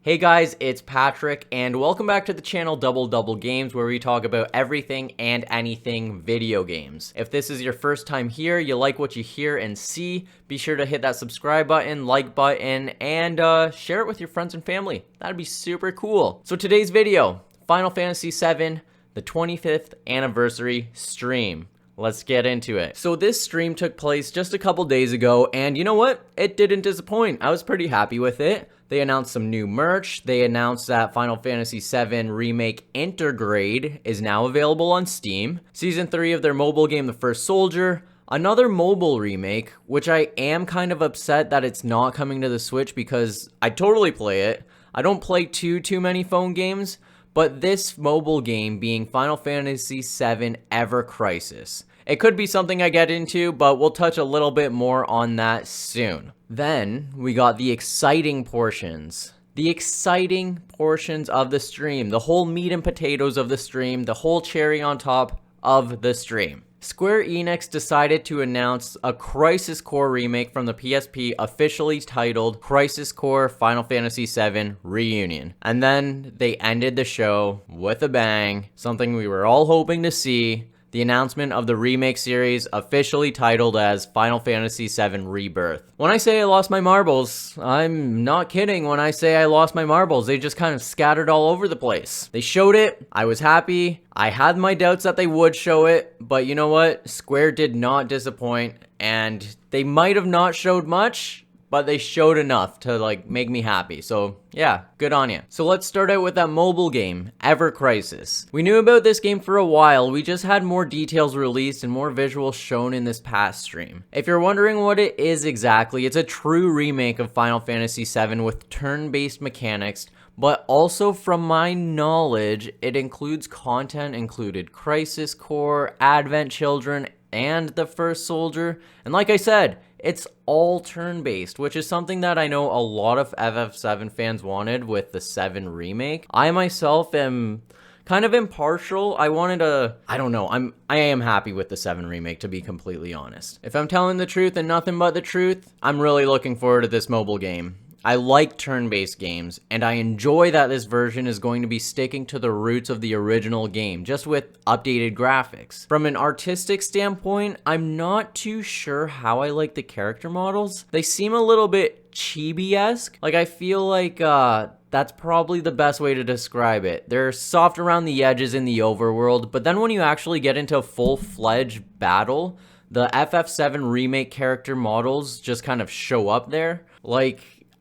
Hey guys, it's Patrick, and welcome back to the channel Double Games, where we talk about everything and anything video games. If this is your first time here, you like what you hear and see, be sure to hit that subscribe button, like button, and share it with your friends and family. That'd be super cool. So today's video, Final Fantasy VII, the 25th anniversary stream. Let's get into it. So this stream took place just a couple days ago, and you know what? It didn't disappoint. I was pretty happy with it. They announced some new merch. They announced that Final Fantasy VII Remake Intergrade is now available on Steam. Season 3 of their mobile game, The First Soldier. Another mobile remake, which I am kind of upset that it's not coming to the Switch because I totally play it. I don't play too many phone games, but this mobile game being Final Fantasy VII Ever Crisis. It could be something I get into, but we'll touch a little bit more on that soon. Then we got the exciting portions. The exciting portions of the stream. The whole meat and potatoes of the stream. The whole cherry on top of the stream. Square Enix decided to announce a Crisis Core remake from the PSP, officially titled Crisis Core Final Fantasy VII Reunion. And then they ended the show with a bang, something we were all hoping to see. The announcement of the remake series, officially titled as Final Fantasy VII Rebirth. When I say I lost my marbles, I'm not kidding when I say I lost my marbles. They just kind of scattered all over the place. They showed it, I was happy. I had my doubts that they would show it, but you know what? Square did not disappoint, and they might have not showed much, but they showed enough to make me happy. So yeah, good on you. So let's start out with that mobile game, Ever Crisis. We knew about this game for a while. We just had more details released and more visuals shown in this past stream. If you're wondering what it is exactly, it's a true remake of Final Fantasy VII with turn-based mechanics, but also from my knowledge, it includes content included Crisis Core, Advent Children, and The First Soldier. And like I said, it's all turn-based, which is something that I know a lot of FF7 fans wanted with the 7 remake. I myself am kind of impartial. I am happy with the 7 remake, to be completely honest. If I'm telling the truth and nothing but the truth, I'm really looking forward to this mobile game. I like turn-based games, and I enjoy that this version is going to be sticking to the roots of the original game, just with updated graphics. From an artistic standpoint, I'm not too sure how I like the character models. They seem a little bit chibi-esque. I feel like that's probably the best way to describe it. They're soft around the edges in the overworld, but then when you actually get into full-fledged battle, the FF7 remake character models just kind of show up there.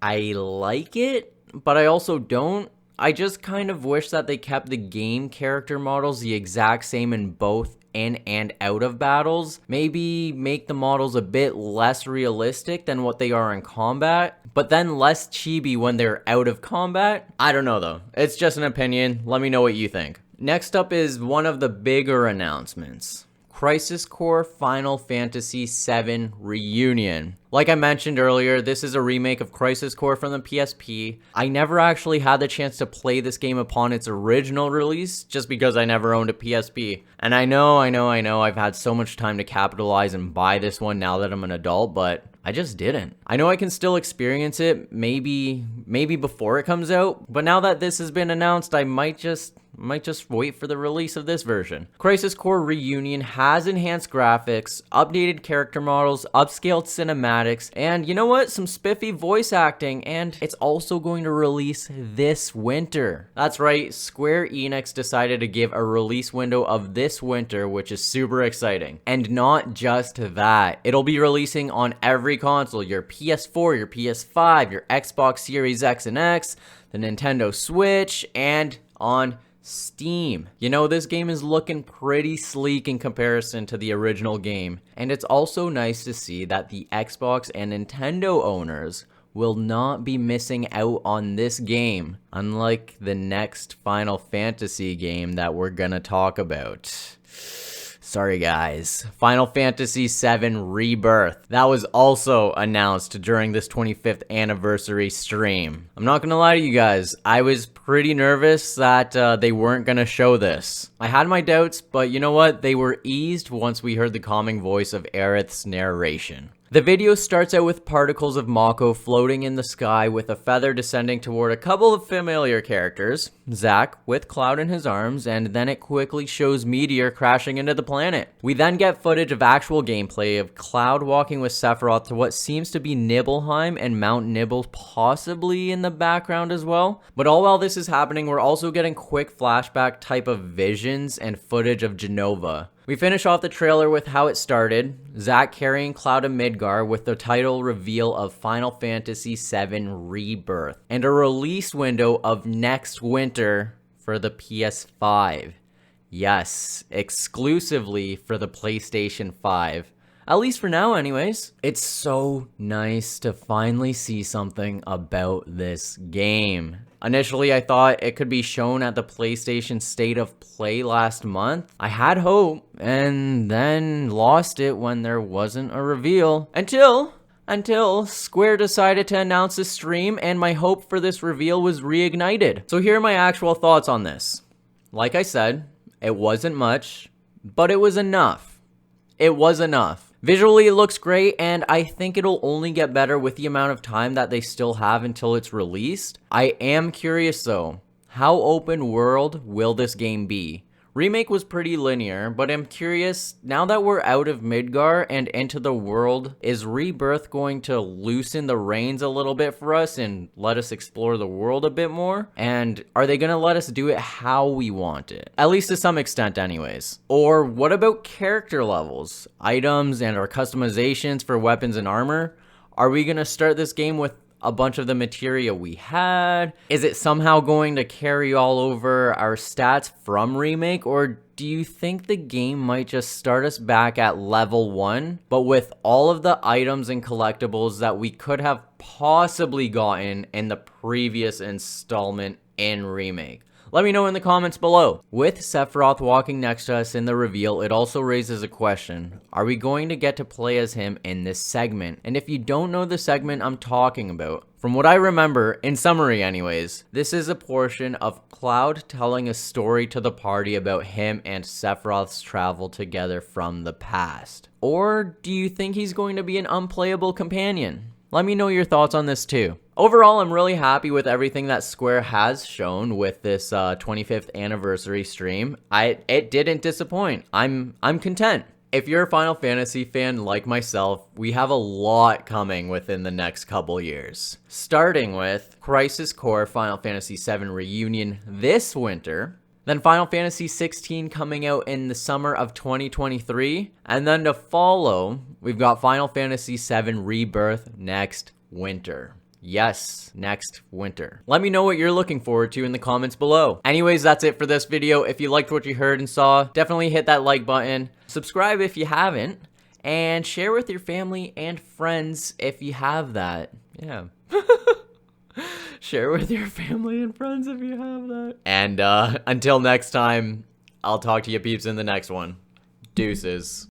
I like it, but I also don't. I just kind of wish that they kept the game character models the exact same in both in and out of battles. Maybe make the models a bit less realistic than what they are in combat, but then less chibi when they're out of combat. I don't know though. It's just an opinion. Let me know what you think. Next up is one of the bigger announcements. Crisis Core Final Fantasy VII Reunion. Like I mentioned earlier, this is a remake of Crisis Core from the PSP. I never actually had the chance to play this game upon its original release, just because I never owned a PSP. And I know, I've had so much time to capitalize and buy this one now that I'm an adult, but I just didn't. I know I can still experience it, maybe before it comes out, but now that this has been announced, I might just wait for the release of this version. Crisis Core Reunion has enhanced graphics, updated character models, upscaled cinematics, and you know what? Some spiffy voice acting, and it's also going to release this winter. That's right, Square Enix decided to give a release window of this winter, which is super exciting. And not just that, it'll be releasing on every console, your PS4, your PS5, your Xbox Series X and X, the Nintendo Switch, and on Steam. You know, this game is looking pretty sleek in comparison to the original game, and it's also nice to see that the Xbox and Nintendo owners will not be missing out on this game, unlike the next Final Fantasy game that we're gonna talk about. Sorry guys, Final Fantasy VII Rebirth. That was also announced during this 25th anniversary stream. I'm not gonna lie to you guys, I was pretty nervous that they weren't gonna show this. I had my doubts, but you know what? They were eased once we heard the calming voice of Aerith's narration. The video starts out with particles of Mako floating in the sky with a feather descending toward a couple of familiar characters, Zack with Cloud in his arms, and then it quickly shows Meteor crashing into the planet. We then get footage of actual gameplay of Cloud walking with Sephiroth to what seems to be Nibelheim and Mount Nibel possibly in the background as well. But all while this is happening, we're also getting quick flashback type of visions and footage of Genova. We finish off the trailer with how it started, Zack carrying Cloud to Midgar with the title reveal of Final Fantasy VII Rebirth, and a release window of next winter for the PS5. Yes, exclusively for the PlayStation 5. At least for now anyways. It's so nice to finally see something about this game. Initially, I thought it could be shown at the PlayStation State of Play last month. I had hope, and then lost it when there wasn't a reveal. Until Square decided to announce a stream, and my hope for this reveal was reignited. So here are my actual thoughts on this. Like I said, it wasn't much, but it was enough. It was enough. Visually, it looks great, and I think it'll only get better with the amount of time that they still have until it's released. I am curious though, how open world will this game be? Remake was pretty linear, but I'm curious, now that we're out of Midgar and into the world, is Rebirth going to loosen the reins a little bit for us and let us explore the world a bit more? And are they going to let us do it how we want it? At least to some extent anyways. Or what about character levels, items, and our customizations for weapons and armor? Are we going to start this game with a bunch of the materia we had? Is it somehow going to carry all over our stats from Remake, or do you think the game might just start us back at level 1, but with all of the items and collectibles that we could have possibly gotten in the previous installment in Remake? Let me know in the comments below. With Sephiroth walking next to us in the reveal, it also raises a question. Are we going to get to play as him in this segment? And if you don't know the segment I'm talking about, from what I remember, in summary anyways, this is a portion of Cloud telling a story to the party about him and Sephiroth's travel together from the past. Or do you think he's going to be an unplayable companion? Let me know your thoughts on this too. Overall, I'm really happy with everything that Square has shown with this 25th anniversary stream. It didn't disappoint. I'm content. If you're a Final Fantasy fan like myself, we have a lot coming within the next couple years. Starting with Crisis Core Final Fantasy VII Reunion this winter, then Final Fantasy 16 coming out in the summer of 2023, and then to follow, we've got Final Fantasy VII Rebirth next winter. Yes, next winter. Let me know what you're looking forward to in the comments below. Anyways, that's it for this video. If you liked what you heard and saw, definitely hit that like button. Subscribe if you haven't, and share with your family and friends if you have that. Yeah. Share with your family and friends if you have that. And until next time, I'll talk to you peeps in the next one. Deuces.